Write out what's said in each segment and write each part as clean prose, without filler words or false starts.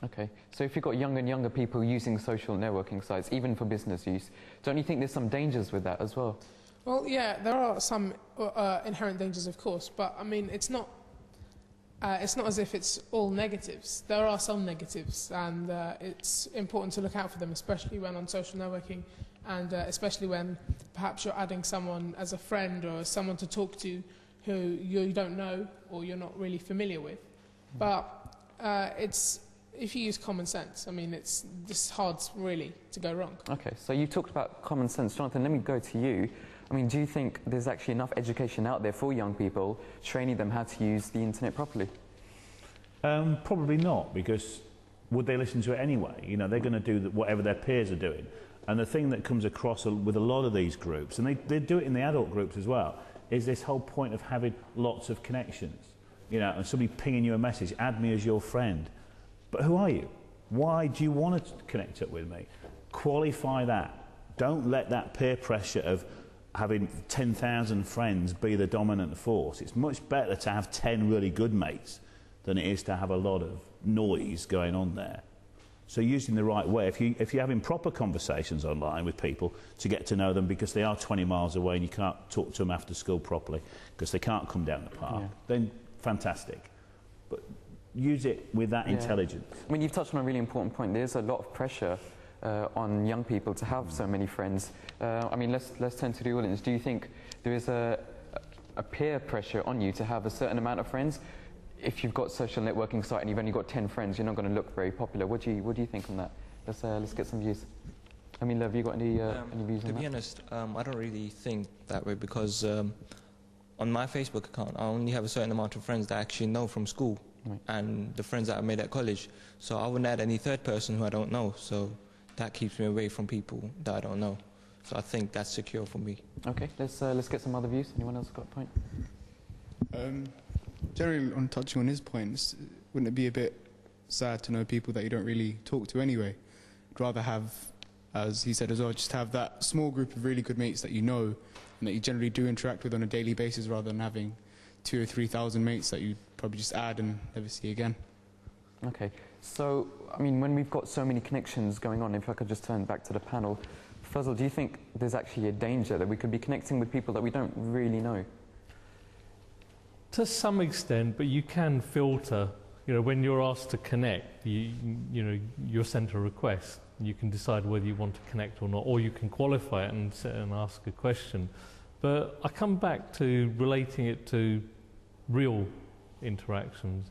Okay, so if you've got younger and younger people using social networking sites, even for business use, don't you think there's some dangers with that as well? Well, yeah, there are some inherent dangers, of course, but I mean, it's not as if it's all negatives. There are some negatives, and it's important to look out for them, especially when on social networking, and especially when perhaps you're adding someone as a friend or someone to talk to who you don't know or you're not really familiar with. But if you use common sense, I mean, it's just hard, really, to go wrong. Okay, so you talked about common sense. Jonathan, let me go to you. I mean, do you think there's actually enough education out there for young people, training them how to use the internet properly? Probably not, because would they listen to it anyway? You know, they're going to do whatever their peers are doing. And the thing that comes across with a lot of these groups, and they do it in the adult groups as well, is this whole point of having lots of connections. You know, and somebody pinging you a message, add me as your friend. But who are you? Why do you want to connect up with me? Qualify that. Don't let that peer pressure of having 10,000 friends be the dominant force. It's much better to have 10 really good mates than it is to have a lot of noise going on there. So using the right way, if you're having proper conversations online with people to get to know them because they are 20 miles away and you can't talk to them after school properly because they can't come down the park, then fantastic. But use it with that intelligence. I mean, you've touched on a really important point. There's a lot of pressure on young people to have so many friends. I mean, let's turn to the audience. Do you think there is a peer pressure on you to have a certain amount of friends? If you've got social networking site and you've only got 10 friends, you're not going to look very popular. What do you think on that? Let's get some views. I mean, have you got any views on that? To be honest, I don't really think that way because on my Facebook account, I only have a certain amount of friends that I actually know from school and the friends that I made at college. So I wouldn't add any third person who I don't know. So that keeps me away from people that I don't know. So I think that's secure for me. Okay, let's get some other views. Anyone else got a point? Generally, on touching on his points, wouldn't it be a bit sad to know people that you don't really talk to anyway? I'd rather have, as he said as well, just have that small group of really good mates that you know and that you generally do interact with on a daily basis rather than having 2,000 or 3,000 mates that you probably just add and never see again. Okay, so, I mean, when we've got so many connections going on, if I could just turn back to the panel, Fazal, do you think there's actually a danger that we could be connecting with people that we don't really know? To some extent, but you can filter. You know, when you're asked to connect, you're sent a request. You can decide whether you want to connect or not, or you can qualify it and ask a question. But I come back to relating it to real interactions.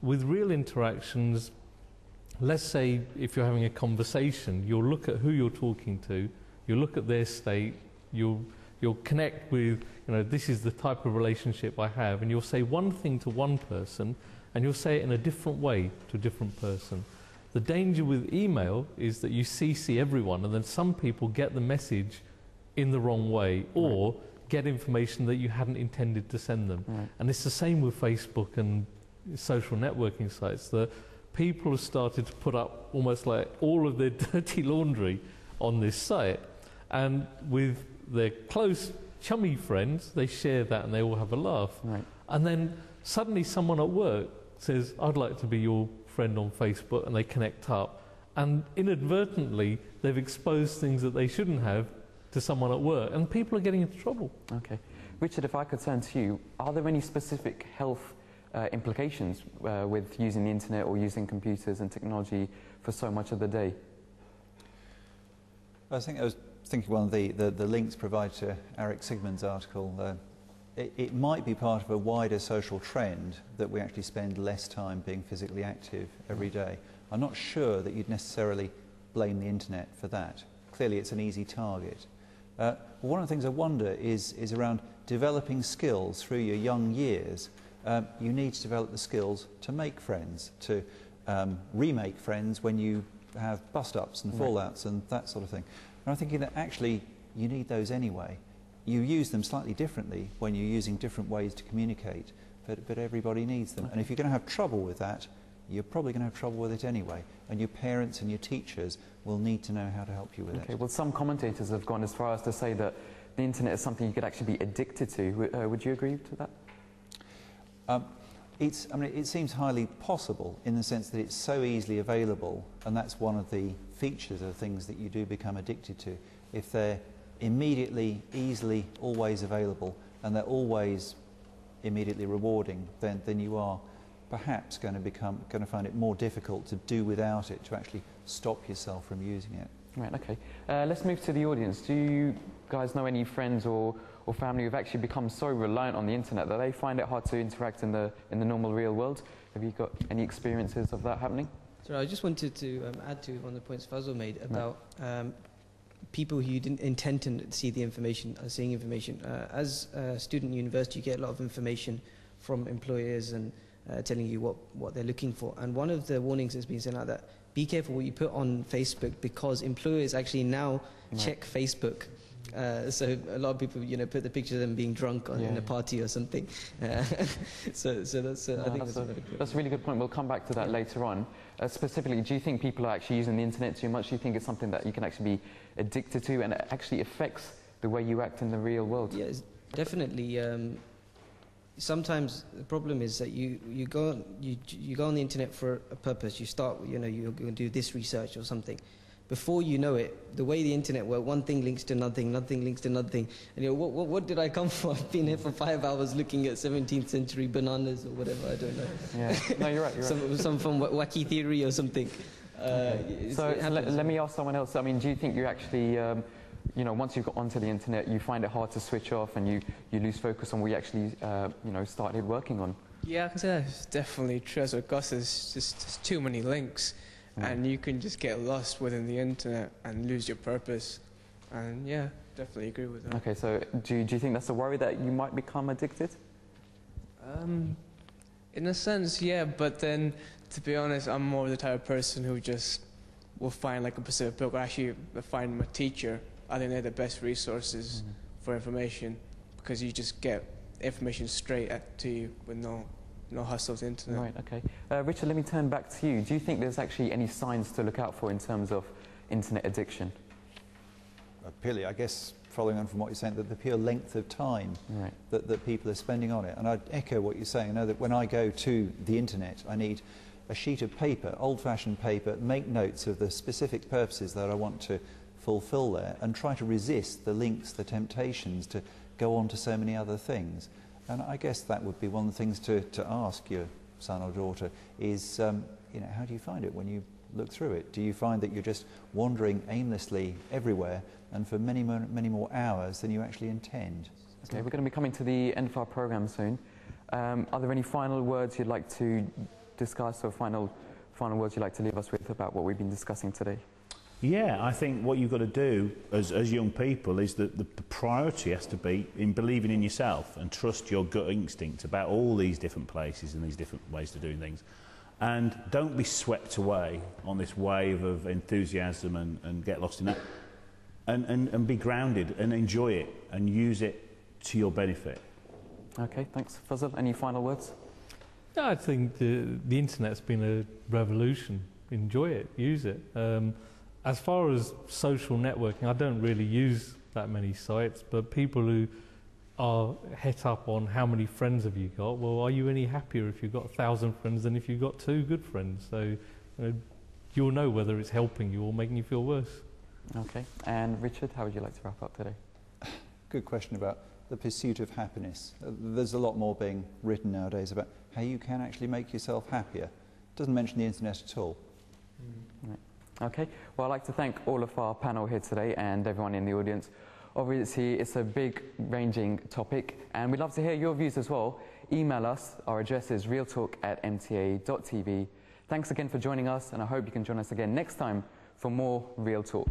With real interactions, let's say if you're having a conversation, you'll look at who you're talking to, you'll look at their state, you'll connect with, this is the type of relationship I have, and you'll say one thing to one person and you'll say it in a different way to a different person. The danger with email is that you CC everyone and then some people get the message in the wrong way or get information that you hadn't intended to send them. And it's the same with Facebook and social networking sites. The people have started to put up almost like all of their dirty laundry on this site, and with their close chummy friends they share that and they all have a laugh, and then suddenly someone at work says, I'd like to be your friend on Facebook, and they connect up, and inadvertently they've exposed things that they shouldn't have to someone at work, and people are getting into trouble. Okay, Richard, if I could turn to you, are there any specific health implications with using the internet or using computers and technology for so much of the day? I think I was thinking one of the links provided to Eric Sigmund's article. It might be part of a wider social trend that we actually spend less time being physically active every day. I'm not sure that you'd necessarily blame the internet for that. Clearly it's an easy target. One of the things I wonder is around developing skills through your young years. You need to develop the skills to make friends, to remake friends when you have bust-ups and fallouts and that sort of thing. And I'm thinking that actually you need those anyway. You use them slightly differently when you're using different ways to communicate, but everybody needs them. And if you're going to have trouble with that, you're probably going to have trouble with it anyway. And your parents and your teachers will need to know how to help you with it. Okay, well, some commentators have gone as far as to say that the internet is something you could actually be addicted to. Would you agree to that? I mean, it seems highly possible in the sense that it's so easily available, and that's one of the features of things that you do become addicted to. If they're immediately, easily, always available, and they're always immediately rewarding, then you are perhaps going to find it more difficult to do without it, to actually stop yourself from using it. Right, okay. Let's move to the audience. Do you guys know any friends or family who've actually become so reliant on the internet that they find it hard to interact in the normal real world? Have you got any experiences of that happening? So I just wanted to add to one of the points Fazal made about people who didn't intend to see the information, seeing information. As a student in university, you get a lot of information from employers and telling you what they're looking for. And one of the warnings that's been sent out that be careful what you put on Facebook, because employers actually now check Facebook. So a lot of people, put the picture of them being drunk in a party or something. So that's I think that's a really good point. We'll come back to that later on. Specifically, do you think people are actually using the internet too much? Do you think it's something that you can actually be addicted to, and it actually affects the way you act in the real world? Yes, definitely. Sometimes the problem is that you go on the internet for a purpose. You start, you're going to do this research or something. Before you know it, the way the internet works, one thing links to nothing links to nothing. And what did I come for? I've been here for 5 hours looking at 17th century bananas or whatever, I don't know. Yeah, no, you're right. Some from wacky theory or something. So let me ask someone else. I mean, do you think you actually, once you've got onto the internet, you find it hard to switch off and you lose focus on what you actually, started working on? Yeah, I can say that's definitely true. As with Gus, there's just too many links. And you can just get lost within the internet and lose your purpose. And yeah, definitely agree with that. Okay, so do you think that's a worry that you might become addicted? In a sense, yeah, but then, to be honest, I'm more the type of person who just will find like a specific book, or actually find my teacher. I think they're the best resources for information, because you just get information straight to you with no hustle of the internet. Right, okay. Richard, let me turn back to you. Do you think there's actually any signs to look out for in terms of internet addiction? Purely, I guess, following on from what you're saying, that the pure length of time that people are spending on it. And I'd echo what you're saying. I know that when I go to the internet, I need a sheet of paper, old-fashioned paper, make notes of the specific purposes that I want to fulfill there, and try to resist the links, the temptations to go on to so many other things. And I guess that would be one of the things to ask your son or daughter is, how do you find it when you look through it? Do you find that you're just wandering aimlessly everywhere and for many more hours than you actually intend? Okay, we're going to be coming to the end of our programme soon. Are there any final words you'd like to discuss, or final words you'd like to leave us with about what we've been discussing today? Yeah, I think what you've got to do as young people is that the priority has to be in believing in yourself and trust your gut instinct about all these different places and these different ways of doing things. And don't be swept away on this wave of enthusiasm and get lost in that. And be grounded and enjoy it and use it to your benefit. Okay, thanks. Fazal, any final words? I think the internet's been a revolution. Enjoy it, use it. As far as social networking, I don't really use that many sites, but people who are het up on how many friends have you got, well, are you any happier if you've got 1,000 friends than if you've got 2 good friends? So you'll know whether it's helping you or making you feel worse. Okay, and Richard, how would you like to wrap up today? Good question about the pursuit of happiness. There's a lot more being written nowadays about how you can actually make yourself happier. It doesn't mention the internet at all. Right. Okay, well, I'd like to thank all of our panel here today and everyone in the audience. Obviously, it's a big ranging topic, and we'd love to hear your views as well. Email us. Our address is realtalk@mta.tv. Thanks again for joining us, and I hope you can join us again next time for more Real Talk.